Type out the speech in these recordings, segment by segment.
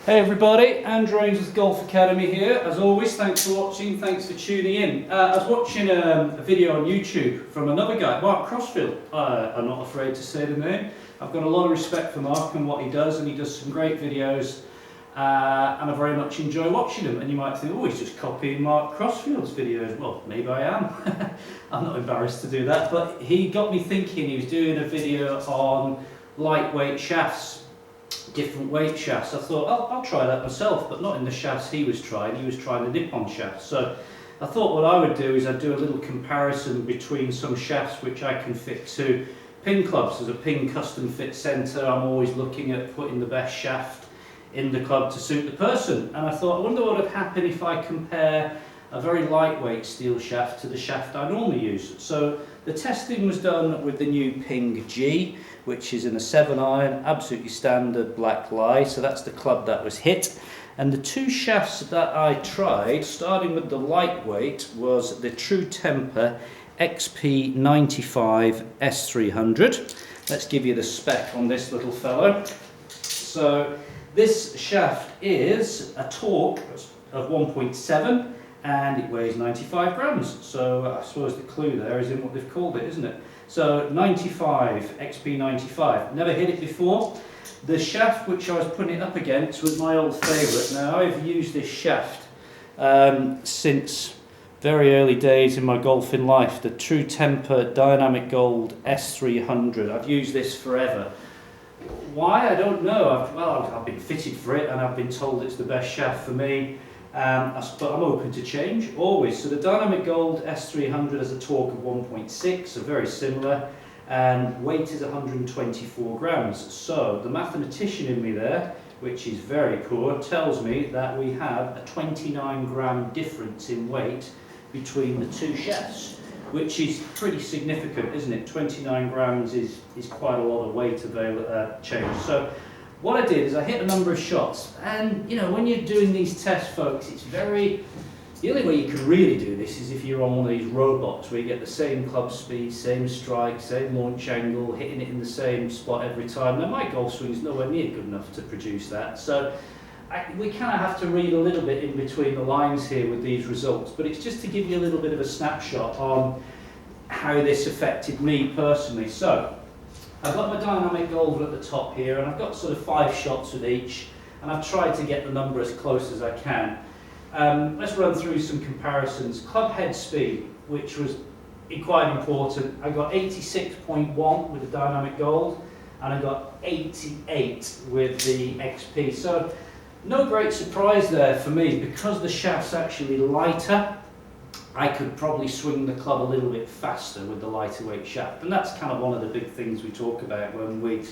Hey everybody, Andrew Ainsworth Golf Academy here. As always, thanks for watching, thanks for tuning in. I was watching a video on YouTube from another guy, Mark Crossfield. I'm not afraid to say the name. I've got a lot of respect for Mark and what he does, and he does some great videos, and I very much enjoy watching them. And you might think, oh, he's just copying Mark Crossfield's videos. Well, maybe I am. I'm not embarrassed to do that, but he got me thinking. He was doing a video on lightweight shafts, different weight shafts. I thought, I'll try that myself, but not in the shafts he was trying. He was trying the nip-on shafts. So I thought what I would do is I'd do a little comparison between some shafts which I can fit to pin clubs. As a pin custom fit centre, I'm always looking at putting the best shaft in the club to suit the person. And I thought, I wonder what would happen if I compare a very lightweight steel shaft to the shaft I normally use. So the testing was done with the new Ping G, which is in a 7-iron, absolutely standard black lie. So that's the club that was hit. And the two shafts that I tried, starting with the lightweight, was the True Temper XP95 S300. Let's give you the spec on this little fellow. So this shaft is a torque of 1.7 and it weighs 95 grams. So I suppose the clue there is in what they've called it, isn't it? So 95, XP95, never hit it before. The shaft which I was putting it up against was my old favourite. Now I've used this shaft since very early days in my golfing life, the True Temper Dynamic Gold S300. I've used this forever. Why? I don't know. I've been fitted for it and I've been told it's the best shaft for me. But I'm open to change, always. So the Dynamic Gold S300 has a torque of 1.6, so very similar, and weight is 124 grams. So the mathematician in me there, which is very poor, tells me that we have a 29 gram difference in weight between the two shafts, which is pretty significant, isn't it? 29 grams is quite a lot of weight change. So what I did is I hit a number of shots, and you know, when you're doing these tests, folks, it's the only way you can really do this is if you're on one of these robots where you get the same club speed, same strike, same launch angle, hitting it in the same spot every time. Now my golf swing is nowhere near good enough to produce that, so we kind of have to read a little bit in between the lines here with these results, but it's just to give you a little bit of a snapshot on how this affected me personally. So I've got my Dynamic Gold at the top here, and I've got sort of 5 shots with each, and I've tried to get the number as close as I can. Let's run through some comparisons. Club head speed, which was quite important. I got 86.1 with the Dynamic Gold, and I got 88 with the XP. So no great surprise there for me, because the shaft's actually lighter. I could probably swing the club a little bit faster with the lighter weight shaft, and that's kind of one of the big things we talk about when we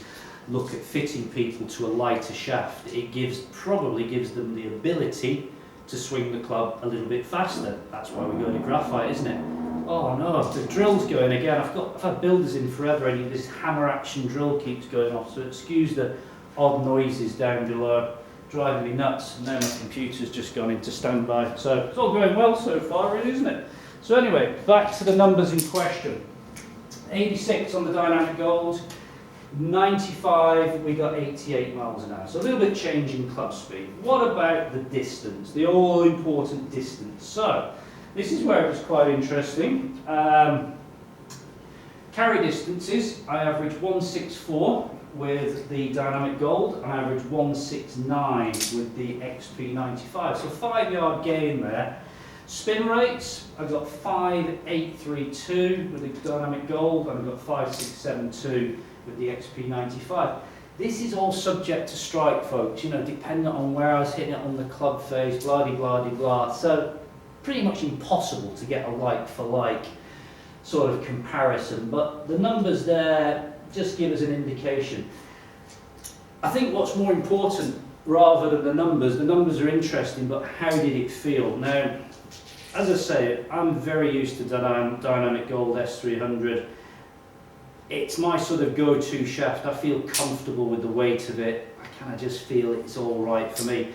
look at fitting people to a lighter shaft. It probably gives them the ability to swing the club a little bit faster. That's why we go to graphite, isn't it? Oh no, the drill's going again. I've had builders in forever, and this hammer action drill keeps going off, so excuse the odd noises down below. Driving me nuts. Now my computer's just gone into standby. So it's all going well so far, really, isn't it? So anyway, back to the numbers in question. 86 on the Dynamic Gold, 95, we got 88 miles an hour. So a little bit change in club speed. What about the distance, the all-important distance? So this is where it was quite interesting. Carry distances, I averaged 164 with the Dynamic Gold, and I averaged 169 with the XP95. So 5-yard gain there. Spin rates, I got 5.832 with the Dynamic Gold, and I got 5.672 with the XP95. This is all subject to strike, folks, you know, depending on where I was hitting it on the club face, blah de blah de blah. So pretty much impossible to get a like for like sort of comparison, but the numbers there just give us an indication. I think what's more important rather than the numbers are interesting, but how did it feel? Now, as I say, I'm very used to Dynamic Gold S300. It's my sort of go-to shaft. I feel comfortable with the weight of it. I kind of just feel it's all right for me.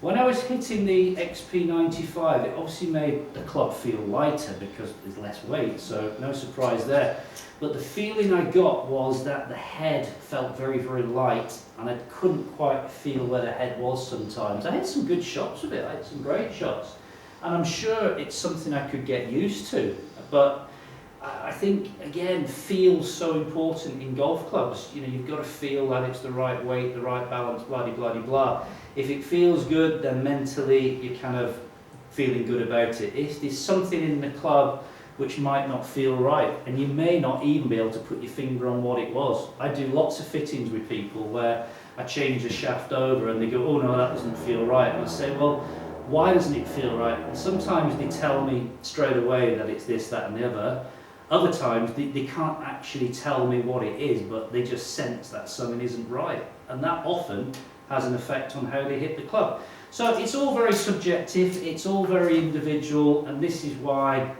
When I was hitting the XP95, it obviously made the club feel lighter because there's less weight, so no surprise there. But the feeling I got was that the head felt very, very light, and I couldn't quite feel where the head was sometimes. I had some good shots with it, I had some great shots, and I'm sure it's something I could get used to. But I think, again, feel's so important in golf clubs. You know, you've got to feel that it's the right weight, the right balance, blah, blah, blah, blah. If it feels good, then mentally you're kind of feeling good about it. If there's something in the club which might not feel right, and you may not even be able to put your finger on what it was. I do lots of fittings with people where I change the shaft over and they go, oh no, that doesn't feel right. And I say, well, why doesn't it feel right? And sometimes they tell me straight away that it's this, that and the other. Other times they can't actually tell me what it is, but they just sense that something isn't right. And that often has an effect on how they hit the club. So it's all very subjective, it's all very individual, and this is why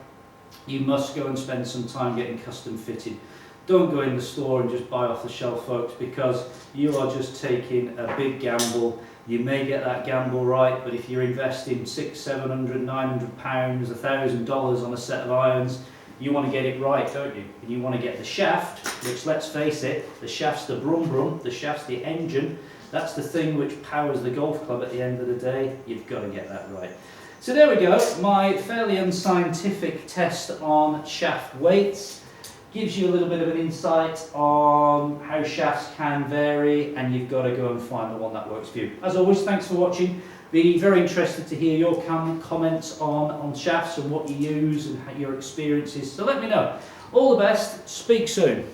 you must go and spend some time getting custom fitted. Don't go in the store and just buy off the shelf, folks, because you are just taking a big gamble. You may get that gamble right, but if you're investing £600, £700, £900, £1,000 on a set of irons, you want to get it right, don't you? And you want to get the shaft, which, let's face it, the shaft's the brum brum, the shaft's the engine. That's the thing which powers the golf club at the end of the day. You've got to get that right. So there we go, my fairly unscientific test on shaft weights. Gives you a little bit of an insight on how shafts can vary, and you've got to go and find the one that works for you. As always, thanks for watching. Be very interested to hear your comments on shafts and what you use and how your experiences. So let me know. All the best, speak soon.